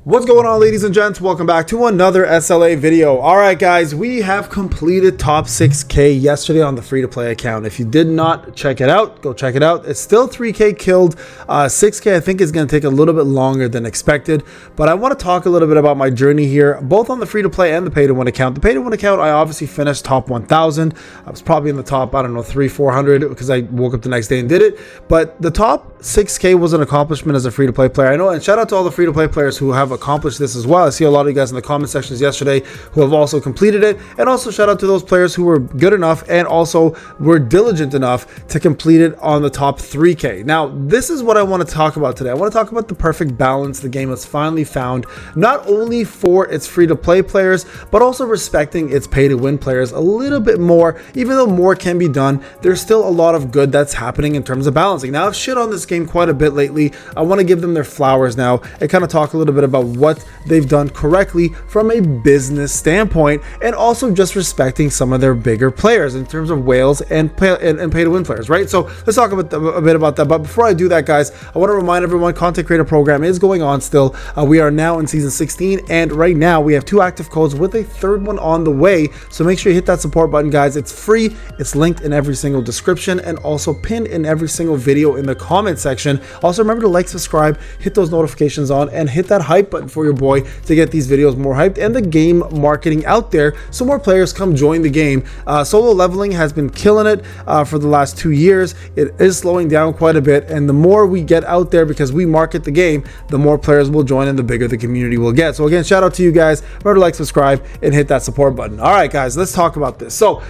What's going on, ladies and gents? Welcome back to another SLA video. All right, guys, we have completed top 6K yesterday on the free-to-play account. If you did not check it out, go check it out. It's still 3K killed. 6K I think is going to take a little bit longer than expected, but I want to talk a little bit about my journey here, both on the free-to-play and the pay-to-win account. The pay-to-win account, I obviously finished top 1,000. I was probably in the top, I don't know, 300-400 because I woke up the next day and did it. But the top 6K was an accomplishment as a free-to-play player. I know, and shout out to all the free-to-play players who have accomplished this as well. I see a lot of you guys in the comment sections yesterday who have also completed it, and also shout out to those players who were good enough and also were diligent enough to complete it on the top 3K. Now, this is what I want to talk about today. I want to talk about the perfect balance the game has finally found, not only for its free-to-play players, but also respecting its pay-to-win players a little bit more. Even though more can be done, there's still a lot of good that's happening in terms of balancing. Now, I've shit on this game quite a bit lately. I want to give them their flowers now and kind of talk a little bit about what they've done correctly from a business standpoint, and also just respecting some of their bigger players in terms of whales and pay-to-win players, right? So let's talk about a bit about that. But before I do that, guys, I want to remind everyone, content creator program is going on still. We are now in season 16, and right now we have 2 active codes with a 3rd one on the way. So make sure you hit that support button, guys. It's free. It's linked in every single description and also pinned in every single video in the comment section. Also, remember to like, subscribe, hit those notifications on, and hit that hype button for your boy to get these videos more hyped and the game marketing out there so more players come join the game. Solo leveling has been killing it for the last 2 years. It is slowing down quite a bit, and the more we get out there because we market the game, the more players will join and the bigger the community will get. So again, shout out to you guys. Remember to like, subscribe, and hit that support button. All right, guys, let's talk about this. So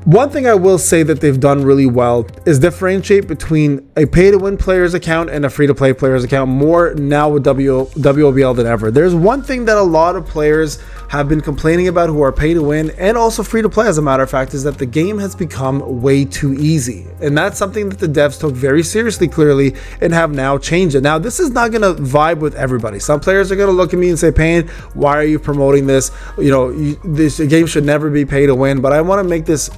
one thing I will say that they've done really well is differentiate between a pay-to-win player's account and a free-to-play player's account more now with WOBL than ever. There's one thing that a lot of players have been complaining about who are pay-to-win and also free-to-play, as a matter of fact, is that the game has become way too easy. And that's something that the devs took very seriously, clearly, and have now changed it. Now, this is not going to vibe with everybody. Some players are going to look at me and say, Payne, why are you promoting this? You know, this game should never be pay-to-win. But I want to make this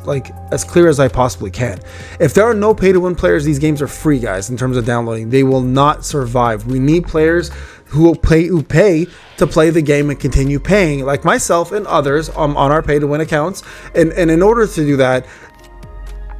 like as clear as I possibly can. If there are no pay-to-win players, these games are free, guys, in terms of downloading. They will not survive. We need players who pay to play the game and continue paying, like myself and others on our pay-to-win accounts. And in order to do that,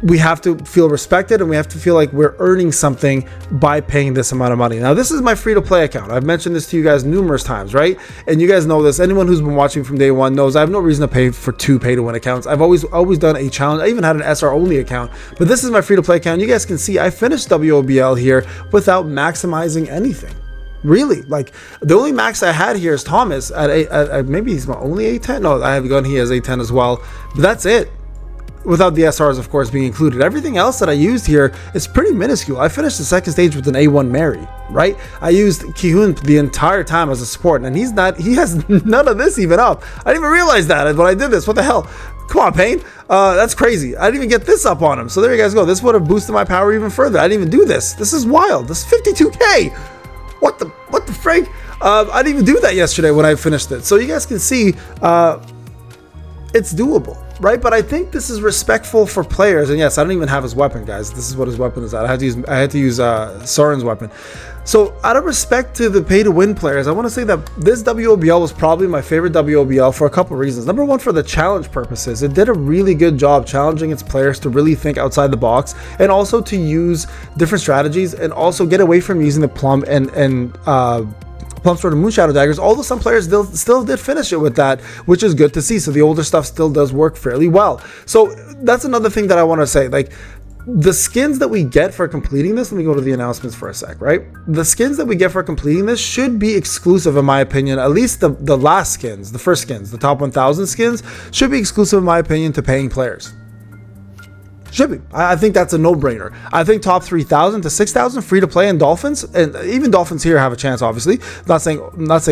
we have to feel respected and we have to feel like we're earning something by paying this amount of money. Now, this is my free-to-play account. I've mentioned this to you guys numerous times, right? And you guys know this. Anyone who's been watching from day one knows I have no reason to pay for 2 pay-to-win accounts. I've always done a challenge. I even had an SR-only account, but this is my free-to-play account. You guys can see I finished WOBL here without maximizing anything. Really, like the only max I had here is Thomas at maybe he's my only A10. No, I have gone. He has A10 as well, but that's it. Without the SRs, of course, being included. Everything else that I used here is pretty minuscule. I finished the 2nd stage with an A1 Mary, right? I used Kihun the entire time as a support, and he has none of this even up. I didn't even realize that when I did this. What the hell? Come on, Payne. That's crazy. I didn't even get this up on him. So there you guys go. This would have boosted my power even further. I didn't even do this. This is wild. This is 52K. What the frig? I didn't even do that yesterday when I finished it. So you guys can see it's doable, right? But I think this is respectful for players. And yes, I don't even have his weapon, guys. This is what his weapon is at. I had to use Soren's weapon. So out of respect to the pay-to-win players, I want to say that this WOBL was probably my favorite WOBL for a couple reasons. Number one, for the challenge purposes. It did a really good job challenging its players to really think outside the box and also to use different strategies and also get away from using the plum and Plum Sword and Moon Shadow Daggers, although some players still did finish it with that, which is good to see. So the older stuff still does work fairly well. So that's another thing that I want to say. Like, the skins that we get for completing this, let me go to the announcements for a sec, right? The skins that we get for completing this should be exclusive, in my opinion. At least the last skins, the first skins, the top 1,000 skins, should be exclusive, in my opinion, to paying players. Should be. I think that's a no-brainer. I think top 3,000 to 6,000 free-to-play and Dolphins, and even Dolphins here have a chance, obviously. Not saying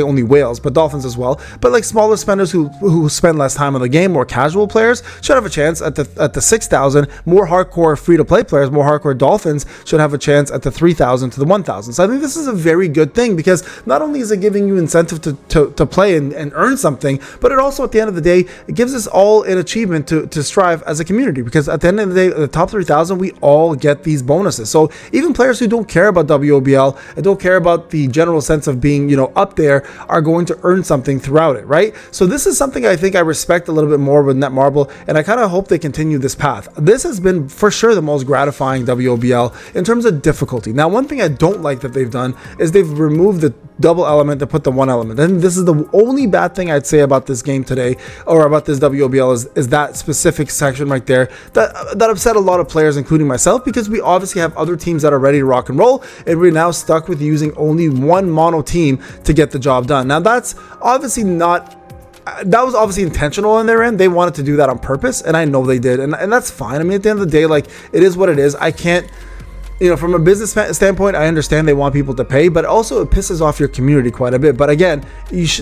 only whales, but Dolphins as well. But like smaller spenders who spend less time on the game, more casual players, should have a chance at the 6,000. More hardcore free-to-play players, more hardcore Dolphins should have a chance at the 3,000 to the 1,000. So I think this is a very good thing because not only is it giving you incentive to play and earn something, but it also, at the end of the day, it gives us all an achievement to strive as a community, because at the end of the day, the top 3,000, we all get these bonuses. So even players who don't care about WOBL and don't care about the general sense of being, you know, up there are going to earn something throughout it, right? So this is something I think I respect a little bit more with Netmarble, and I kind of hope they continue this path. This has been for sure the most gratifying WOBL in terms of difficulty. Now, one thing I don't like that they've done is they've removed the double element to put the one element. And this is the only bad thing I'd say about this game today, or about this WOBL, is that specific section right there that upset a lot of players, including myself, because we obviously have other teams that are ready to rock and roll, and we're now stuck with using only one mono team to get the job done. Now that's obviously not, that was obviously intentional on their end. They wanted to do that on purpose, and I know they did, and that's fine. I mean, at the end of the day, like, it is what it is. I can't, you know, from a business standpoint, I understand they want people to pay, but also it pisses off your community quite a bit. But again,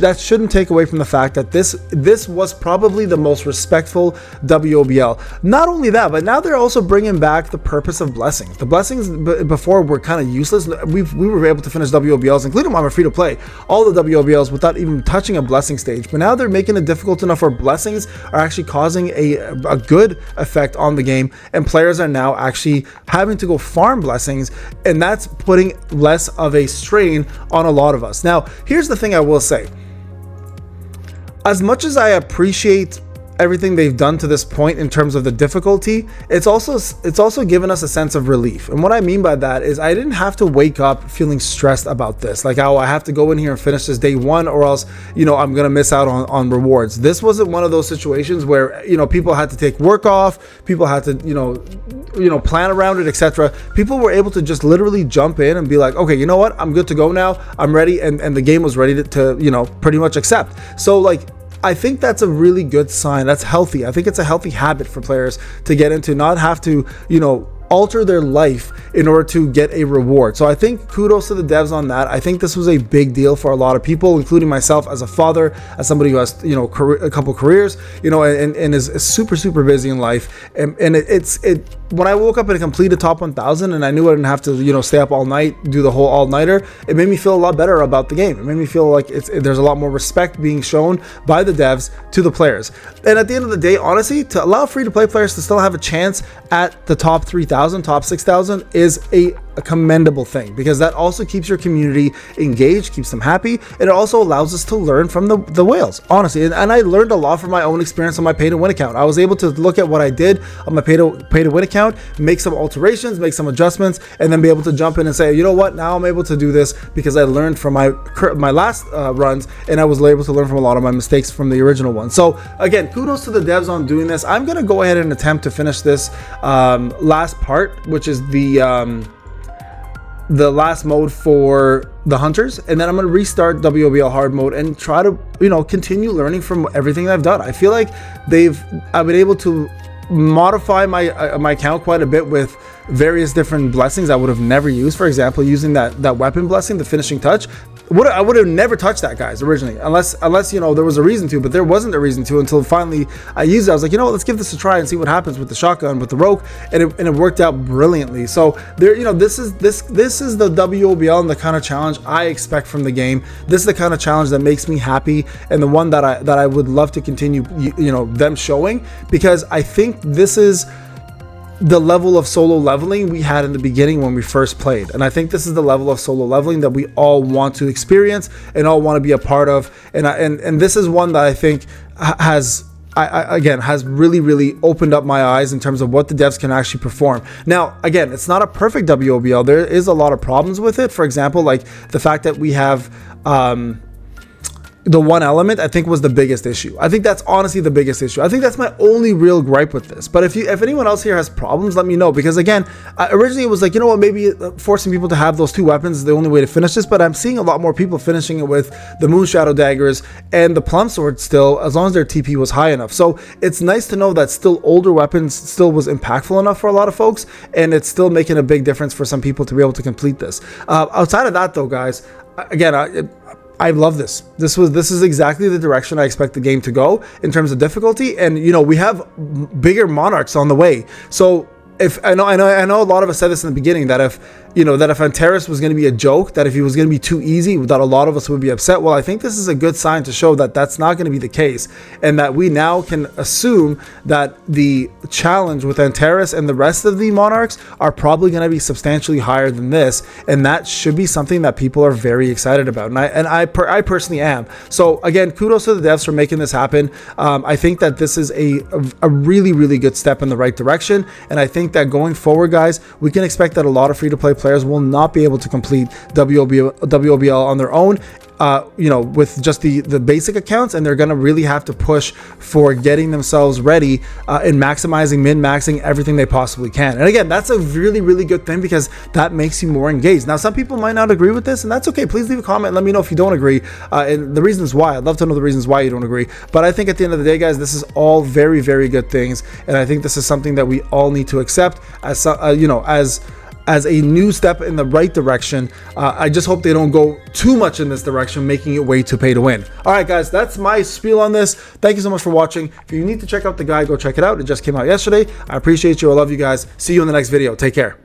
that shouldn't take away from the fact that this was probably the most respectful WOBL. Not only that, but now they're also bringing back the purpose of blessings. The blessings before were kind of useless. We were able to finish WOBLs, including on our free-to-play, all the WOBLs without even touching a blessing stage. But now they're making it difficult enough where blessings are actually causing a good effect on the game, and players are now actually having to go farm blessings, and that's putting less of a strain on a lot of us. Now, here's the thing I will say. As much as I appreciate everything they've done to this point in terms of the difficulty, it's also given us a sense of relief. And what I mean by that is I didn't have to wake up feeling stressed about this, like, oh, I have to go in here and finish this day one, or else, you know, I'm gonna miss out on rewards. This wasn't one of those situations where, you know, people had to take work off, people had to, you know, plan around it, etc. People were able to just literally jump in and be like, okay, you know what, I'm good to go now, I'm ready, and the game was ready to you know, pretty much accept. So, like, I think that's a really good sign. That's healthy. I think it's a healthy habit for players to get into, not have to, you know, alter their life in order to get a reward. So I think kudos to the devs on that. I think this was a big deal for a lot of people, including myself as a father, as somebody who has, you know, a couple careers, you know, and is super busy in life. And when I woke up and completed top 1,000 and I knew I didn't have to, you know, stay up all night, do the whole all-nighter, it made me feel a lot better about the game. It made me feel like there's a lot more respect being shown by the devs to the players. And at the end of the day, honestly, to allow free-to-play players to still have a chance at the top 3,000, top 6,000 is a commendable thing, because that also keeps your community engaged, keeps them happy, and it also allows us to learn from the whales, honestly. And I learned a lot from my own experience on my pay-to-win account. I was able to look at what I did on my pay-to-win account, make some alterations, make some adjustments, and then be able to jump in and say, you know what, now I'm able to do this because I learned from my last runs, and I was able to learn from a lot of my mistakes from the original one. So again, kudos to the devs on doing this. I'm gonna go ahead and attempt to finish this last part, which is the last mode for the hunters, and then I'm going to restart WOBL hard mode and try to, you know, continue learning from everything that I've done. I feel like I've been able to modify my account quite a bit with various different blessings I would have never used. For example, using that weapon blessing, the finishing touch. I would have never touched that, guys, originally, unless you know, there was a reason to, but there wasn't a reason to until finally I used it. I was like, you know what, let's give this a try and see what happens with the shotgun, with the rogue, and it worked out brilliantly. So there, you know, this is the WOBL and the kind of challenge I expect from the game. This is the kind of challenge that makes me happy, and the one that I would love to continue, you know, them showing, because I think this is the level of solo leveling we had in the beginning when we first played. And I think this is the level of solo leveling that we all want to experience and all want to be a part of. And this is one that I think has really opened up my eyes in terms of what the devs can actually perform. Now, again, it's not a perfect WOBL. There is a lot of problems with it. For example, like the fact that we have the one element, I think, was the biggest issue. I think that's honestly the biggest issue. I think that's my only real gripe with this. But if anyone else here has problems, let me know, because again, originally it was like, you know what, maybe forcing people to have those two weapons is the only way to finish this, but I'm seeing a lot more people finishing it with the Moon Shadow daggers and the Plum Sword still, as long as their TP was high enough. So it's nice to know that still older weapons still was impactful enough for a lot of folks, and it's still making a big difference for some people to be able to complete this. Outside of that though, guys, again, I love this. This is exactly the direction I expect the game to go in terms of difficulty. And you know, we have bigger monarchs on the way. So if I know a lot of us said this in the beginning, that you know, that if Antares was going to be a joke, that if he was going to be too easy, that a lot of us would be upset. Well, I think this is a good sign to show that that's not going to be the case, and that we now can assume that the challenge with Antares and the rest of the Monarchs are probably going to be substantially higher than this, and that should be something that people are very excited about. And I personally am. So again, kudos to the devs for making this happen. I think that this is a really, really good step in the right direction, and I think that going forward, guys, we can expect that a lot of free-to-play players will not be able to complete WOBL on their own, you know, with just the basic accounts, and they're going to really have to push for getting themselves ready and maximizing, min-maxing everything they possibly can. And again, that's a really, really good thing, because that makes you more engaged. Now, some people might not agree with this, and that's okay. Please leave a comment and let me know if you don't agree, and the reasons why. I'd love to know the reasons why you don't agree. But I think at the end of the day, guys, this is all very, very good things, and I think this is something that we all need to accept as you know, as a new step in the right direction. I just hope they don't go too much in this direction, making it way too pay to win. All right, guys, that's my spiel on this. Thank you so much for watching. If you need to check out the guide, go check it out. It just came out yesterday. I appreciate you. I love you guys. See you in the next video. Take care.